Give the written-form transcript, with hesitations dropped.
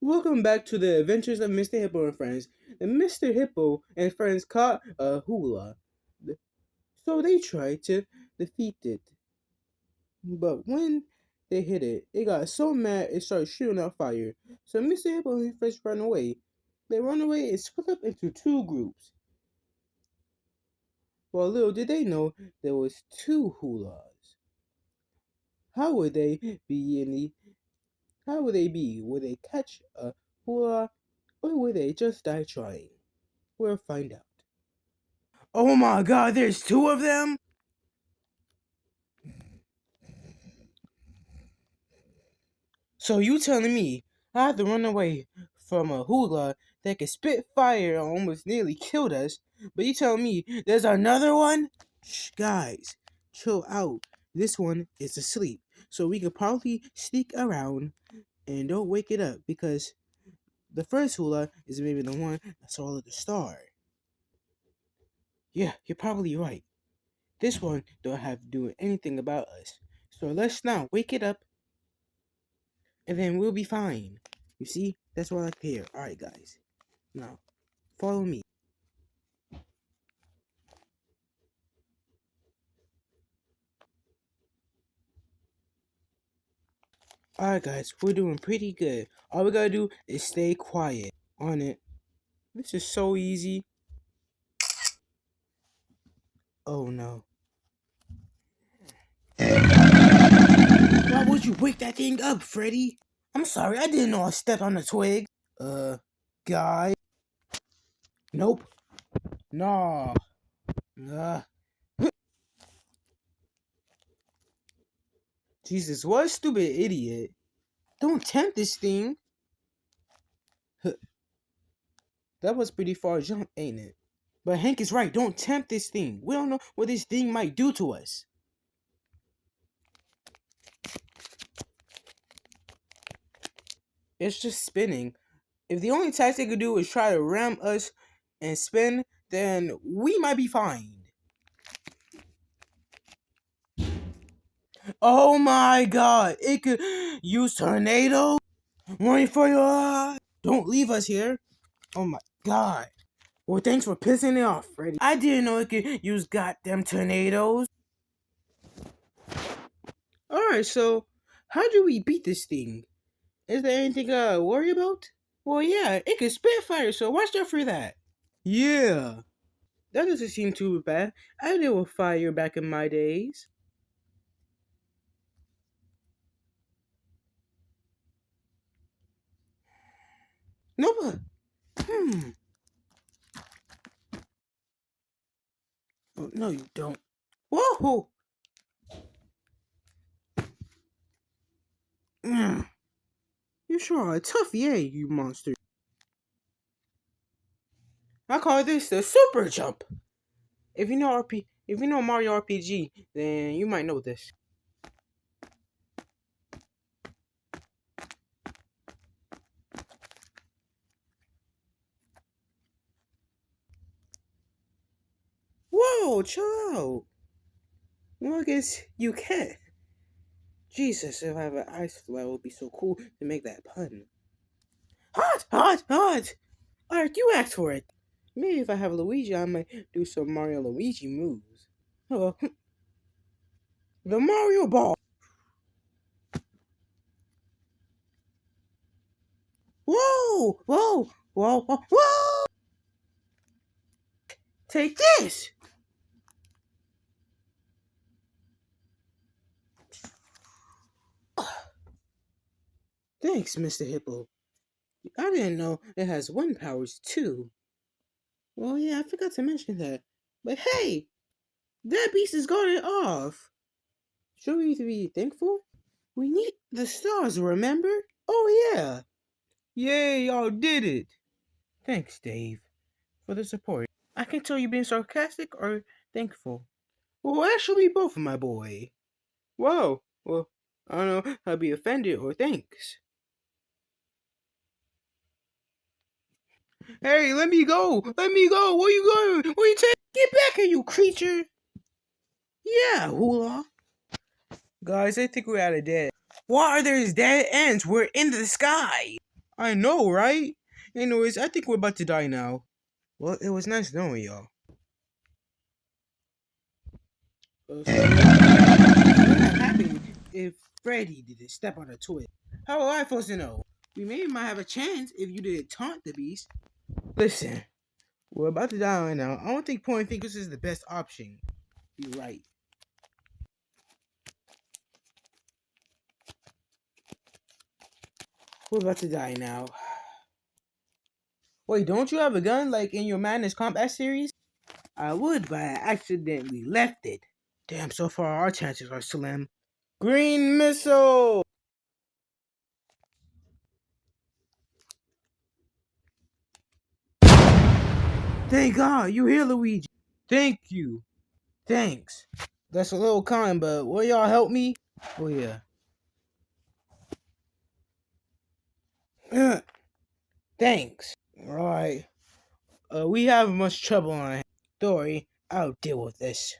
Welcome back to the adventures of Mr. Hippo and friends. And Mr. Hippo and friends caught a hula. So they tried to defeat it. But when they hit it, it got so mad it started shooting out fire. So Mr. Hippo and his friends ran away. They run away and split up into two groups. Well, little did they know there was two hulas. How would they be in the how would they be? Would they catch a hula or would they just die trying? We'll find out. Oh my god, there's two of them? So you telling me I had to run away from a hula that could spit fire and almost nearly killed us, but you telling me there's another one? Shh, guys, chill out. This one is asleep, so we could probably sneak around and don't wake it up because the first hula is maybe the one that saw the star. Yeah, you're probably right. This one don't have to do anything about us. So let's now wake it up and then we'll be fine. You see? That's what I like to hear. Alright, guys. Now, follow me. Alright, guys. We're doing pretty good. All we gotta do is stay quiet on it. This is so easy. Oh, no. Why would you wake that thing up, Freddy? I'm sorry. I didn't know I stepped on a twig. Guy. Nope. Nah. Uh, Jesus, what a stupid idiot. Don't tempt this thing. That was pretty far jump, ain't it? But Hank is right. Don't tempt this thing. We don't know what this thing might do to us. It's just spinning. If the only task they could do is try to ram us and spin, then we might be fine. Oh my god. It could use tornado. Running for your life. Don't leave us here. Oh my god. Well, thanks for pissing it off, Freddy. I didn't know it could use goddamn tornadoes. Alright, so how do we beat this thing? Is there anything to worry about? Well, yeah, it can spit fire, so watch out for that. Yeah, that doesn't seem too bad. I dealt with fire back in my days. No, but, oh, no, you don't. Whoa! Mm. You sure are a tough yay, you monster. I call this the super jump. If you know Mario RPG, then you might know this. Whoa, chill out. Well, I guess you can. Jesus, if I have an ice flower, it would be so cool to make that pun. Hot, hot, hot! Alright, you asked for it. Maybe if I have Luigi, I might do some Mario Luigi moves. Oh, the Mario Ball! Whoa! Whoa! Whoa! Whoa! Whoa! Take this! Thanks, Mr. Hippo. I didn't know it has wind powers too. Well, yeah, I forgot to mention that. But hey, that beast is going off. Should we be thankful? We need the stars, remember? Oh, yeah. Yay, y'all did it. Thanks, Dave, for the support. I can tell you being sarcastic or thankful. Well, actually, both, my boy. Whoa. Well, I don't know how to be offended or thanks. Hey, let me go! Let me go! Where you going? Where you take? Get back here, you creature! Yeah, hula. Guys, I think we're out of dead. Why are there dead ends? We're in the sky. I know, right? Anyways, I think we're about to die now. Well, it was nice knowing y'all. So what happened if Freddy didn't step on a twig? How are I supposed to know? We maybe might have a chance if you didn't taunt the beast. Listen, we're about to die right now. I don't think pointing fingers is the best option. You're right. We're about to die now. Wait, don't you have a gun like in your Madness Combat series? I would, but I accidentally left it. Damn, so far our chances are slim. Green missile! Thank God, you here, Luigi. Thank you. Thanks. That's a little kind, but will y'all help me? Oh, yeah. Thanks. Alright. We have much trouble on our hands. Don't worry, I'll deal with this.